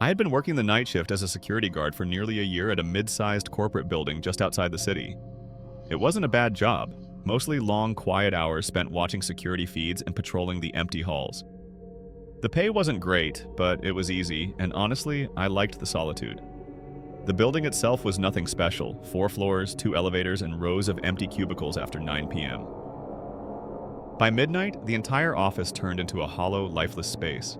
I had been working the night shift as a security guard for nearly a year at a mid-sized corporate building just outside the city. It wasn't a bad job, mostly long, quiet hours spent watching security feeds and patrolling the empty halls. The pay wasn't great, but it was easy, and honestly, I liked the solitude. The building itself was nothing special: 4 floors, 2 elevators, and rows of empty cubicles after 9 p.m. By midnight, the entire office turned into a hollow, lifeless space.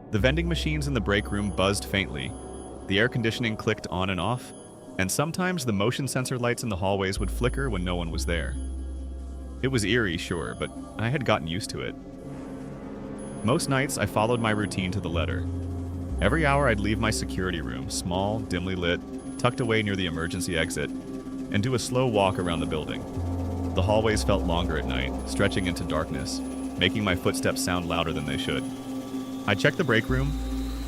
The vending machines in the break room buzzed faintly, the air conditioning clicked on and off, and sometimes the motion sensor lights in the hallways would flicker when no one was there. It was eerie, sure, but I had gotten used to it. Most nights, I followed my routine to the letter. Every hour, I'd leave my security room, small, dimly lit, tucked away near the emergency exit, and do a slow walk around the building. The hallways felt longer at night, stretching into darkness, making my footsteps sound louder than they should. I'd check the break room,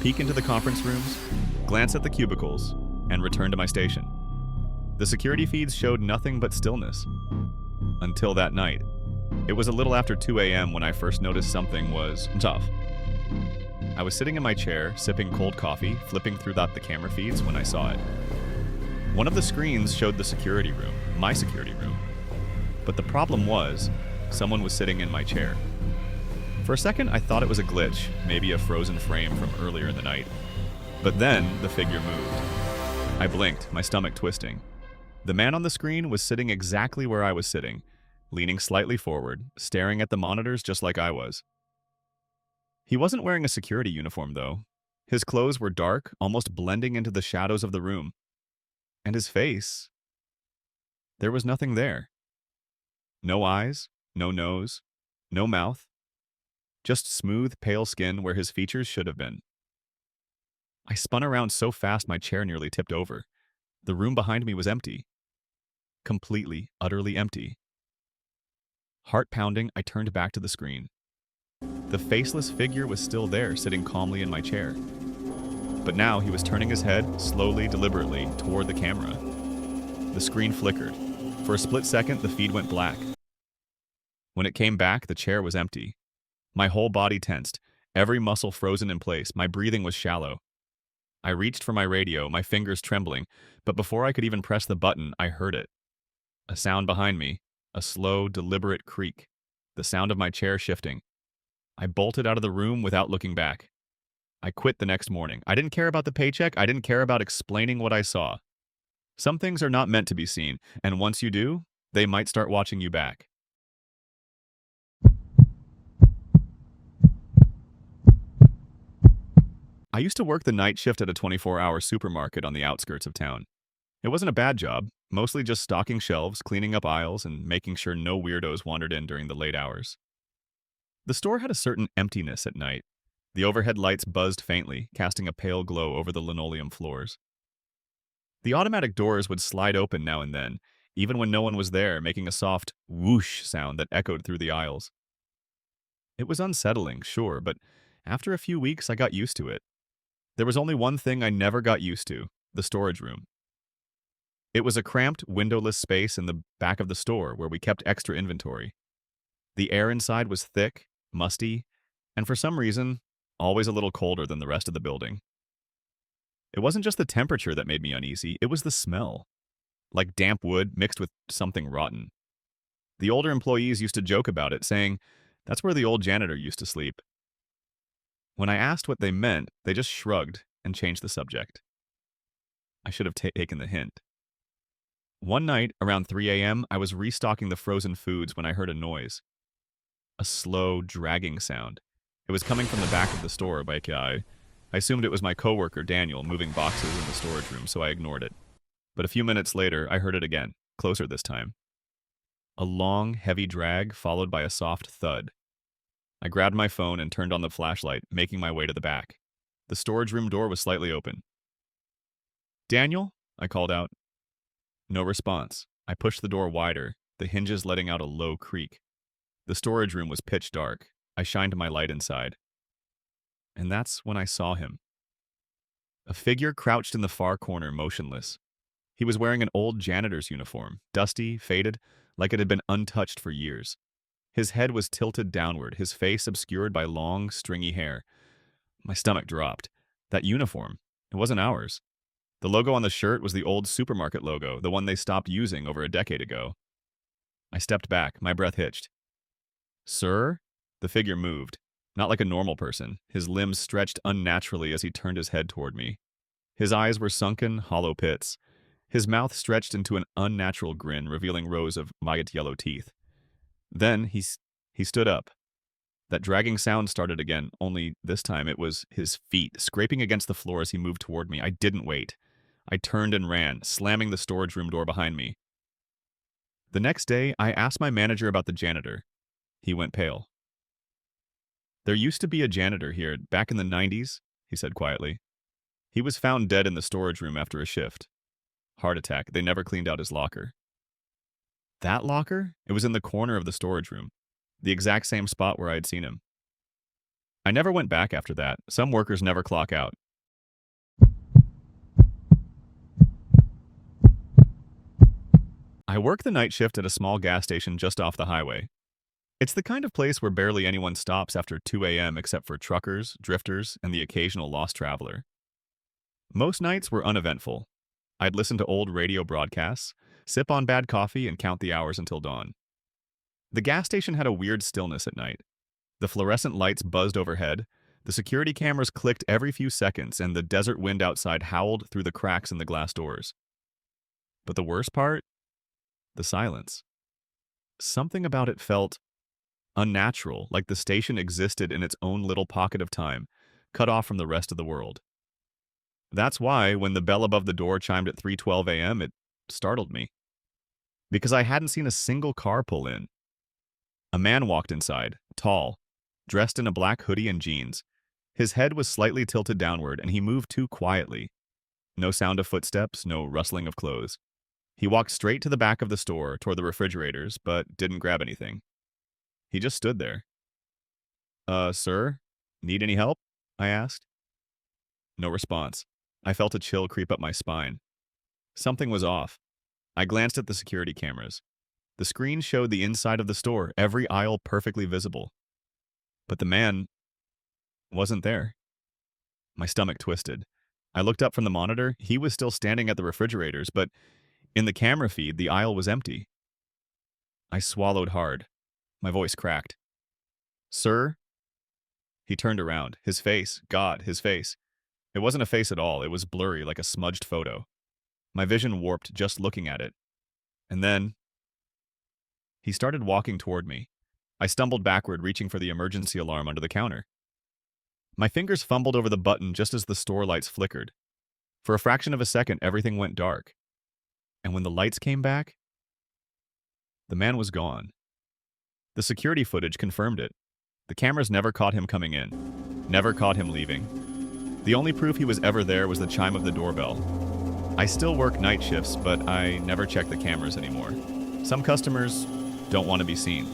peek into the conference rooms, glance at the cubicles, and return to my station. The security feeds showed nothing but stillness. Until that night. It was a little after 2 a.m. when I first noticed something was tough. I was sitting in my chair, sipping cold coffee, flipping through the camera feeds when I saw it. One of the screens showed the security room, my security room. But the problem was, someone was sitting in my chair. For a second, I thought it was a glitch, maybe a frozen frame from earlier in the night. But then, the figure moved. I blinked, my stomach twisting. The man on the screen was sitting exactly where I was sitting, leaning slightly forward, staring at the monitors just like I was. He wasn't wearing a security uniform, though. His clothes were dark, almost blending into the shadows of the room. And his face... there was nothing there. No eyes, no nose, no mouth. Just smooth, pale skin where his features should have been. I spun around so fast my chair nearly tipped over. The room behind me was empty. Completely, utterly empty. Heart pounding, I turned back to the screen. The faceless figure was still there, sitting calmly in my chair. But now he was turning his head, slowly, deliberately, toward the camera. The screen flickered. For a split second, the feed went black. When it came back, the chair was empty. My whole body tensed, every muscle frozen in place, my breathing was shallow. I reached for my radio, my fingers trembling, but before I could even press the button, I heard it. A sound behind me, a slow, deliberate creak, the sound of my chair shifting. I bolted out of the room without looking back. I quit the next morning. I didn't care about the paycheck, I didn't care about explaining what I saw. Some things are not meant to be seen, and once you do, they might start watching you back. I used to work the night shift at a 24-hour supermarket on the outskirts of town. It wasn't a bad job, mostly just stocking shelves, cleaning up aisles, and making sure no weirdos wandered in during the late hours. The store had a certain emptiness at night. The overhead lights buzzed faintly, casting a pale glow over the linoleum floors. The automatic doors would slide open now and then, even when no one was there, making a soft whoosh sound that echoed through the aisles. It was unsettling, sure, but after a few weeks I got used to it. There was only one thing I never got used to: the storage room. It was a cramped, windowless space in the back of the store where we kept extra inventory. The air inside was thick, musty, and for some reason, always a little colder than the rest of the building. It wasn't just the temperature that made me uneasy, it was the smell. Like damp wood mixed with something rotten. The older employees used to joke about it, saying, "That's where the old janitor used to sleep." When I asked what they meant, they just shrugged and changed the subject. I should have taken the hint. One night, around 3 a.m., I was restocking the frozen foods when I heard a noise. A slow, dragging sound. It was coming from the back of the store, I assumed it was my coworker, Daniel, moving boxes in the storage room, so I ignored it. But a few minutes later, I heard it again, closer this time. A long, heavy drag, followed by a soft thud. I grabbed my phone and turned on the flashlight, making my way to the back. The storage room door was slightly open. "Daniel?" I called out. No response. I pushed the door wider, the hinges letting out a low creak. The storage room was pitch dark. I shined my light inside. And that's when I saw him. A figure crouched in the far corner, motionless. He was wearing an old janitor's uniform, dusty, faded, like it had been untouched for years. His head was tilted downward, his face obscured by long, stringy hair. My stomach dropped. That uniform. It wasn't ours. The logo on the shirt was the old supermarket logo, the one they stopped using over a decade ago. I stepped back, my breath hitched. Sir? The figure moved. Not like a normal person. His limbs stretched unnaturally as he turned his head toward me. His eyes were sunken, hollow pits. His mouth stretched into an unnatural grin, revealing rows of maggot yellow teeth. Then he stood up. That dragging sound started again, only this time it was his feet scraping against the floor as he moved toward me. I didn't wait. I turned and ran, slamming the storage room door behind me. The next day, I asked my manager about the janitor. He went pale. There used to be a janitor here back in the 90s, he said quietly. He was found dead in the storage room after a shift. Heart attack. They never cleaned out his locker. That locker? It was in the corner of the storage room. The exact same spot where I had seen him. I never went back after that. Some workers never clock out. I work the night shift at a small gas station just off the highway. It's the kind of place where barely anyone stops after 2 a.m. except for truckers, drifters, and the occasional lost traveler. Most nights were uneventful. I'd listen to old radio broadcasts, sip on bad coffee, and count the hours until dawn. The gas station had a weird stillness at night. The fluorescent lights buzzed overhead, the security cameras clicked every few seconds, and the desert wind outside howled through the cracks in the glass doors. But the worst part? The silence. Something about it felt unnatural, like the station existed in its own little pocket of time, cut off from the rest of the world. That's why, when the bell above the door chimed at 3:12 a.m., it startled me. Because I hadn't seen a single car pull in. A man walked inside, tall, dressed in a black hoodie and jeans. His head was slightly tilted downward, and he moved too quietly. No sound of footsteps, no rustling of clothes. He walked straight to the back of the store, toward the refrigerators, but didn't grab anything. He just stood there. Sir? Need any help? I asked. No response. I felt a chill creep up my spine. Something was off. I glanced at the security cameras. The screen showed the inside of the store, every aisle perfectly visible. But the man wasn't there. My stomach twisted. I looked up from the monitor. He was still standing at the refrigerators, but in the camera feed, the aisle was empty. I swallowed hard. My voice cracked. Sir? He turned around. His face, God, his face. It wasn't a face at all. It was blurry, like a smudged photo. My vision warped just looking at it. And then he started walking toward me. I stumbled backward, reaching for the emergency alarm under the counter. My fingers fumbled over the button just as the store lights flickered. For a fraction of a second, everything went dark. And when the lights came back, the man was gone. The security footage confirmed it. The cameras never caught him coming in, never caught him leaving. The only proof he was ever there was the chime of the doorbell. I still work night shifts, but I never check the cameras anymore. Some customers don't want to be seen.